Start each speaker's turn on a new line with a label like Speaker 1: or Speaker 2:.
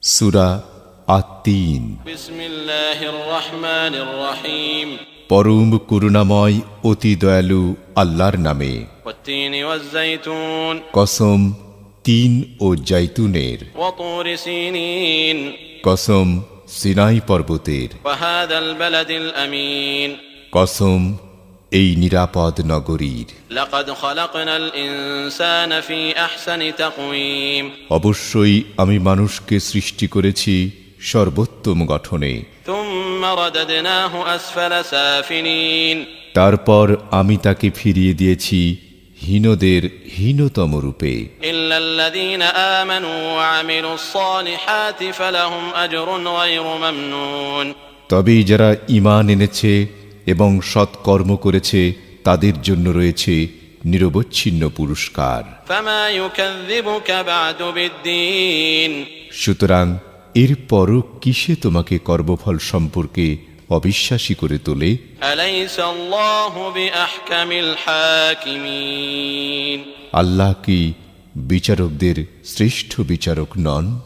Speaker 1: সূরা আত-তিন।
Speaker 2: বিসমিল্লাহির রহমানির রহিম।
Speaker 1: পরম করুণাময় অতি দয়ালু আল্লাহর নামে।
Speaker 2: ওয়াত-তিনি ওয়াজ-যাইতুন।
Speaker 1: কসম তিন ও জাইতুনের।
Speaker 2: ওয়া তুরি সিনিন।
Speaker 1: কসম সিনাই পর্বতের।
Speaker 2: ওয়া হাযাল বালাদিল আমিন।
Speaker 1: কসম এই নিরাপদ নগরীর।
Speaker 2: লাকাদ খালাকনাল ইনসানা ফি আহসানি তাকওয়িম।
Speaker 1: অবশ্যই আমি মানুষকে সৃষ্টি করেছি সর্বোত্তম গঠনে।
Speaker 2: থুম্মা রাদাদনাহু আসফালা সাফিলিন।
Speaker 1: তারপর আমি তাকে ফিরিয়ে দিয়েছি হীনদের হীনতম রূপে।
Speaker 2: ইল্লাল্লাযীনা আমানু ওয়া আমিলুস সালিহাতি ফালাহুম আজরুন গায়রু মামনুন।
Speaker 1: তবে যারা ঈমান এনেছে এবং সৎকর্ম করেছে তাদের জন্য রয়েছে নিরবচ্ছিন্ন পুরস্কার।
Speaker 2: ফামা ইউকাযযিবুকা বা'দু বিদ্দীন।
Speaker 1: সুতরাং এরপরও কিসে তোমাকে কর্মফল সম্পর্কে অবিশ্বাসী করে তোলে?
Speaker 2: আলাইসাল্লাহু বিআহকামিল হাকিমিন।
Speaker 1: আল্লাহ কি বিচারকদের শ্রেষ্ঠ বিচারক নন?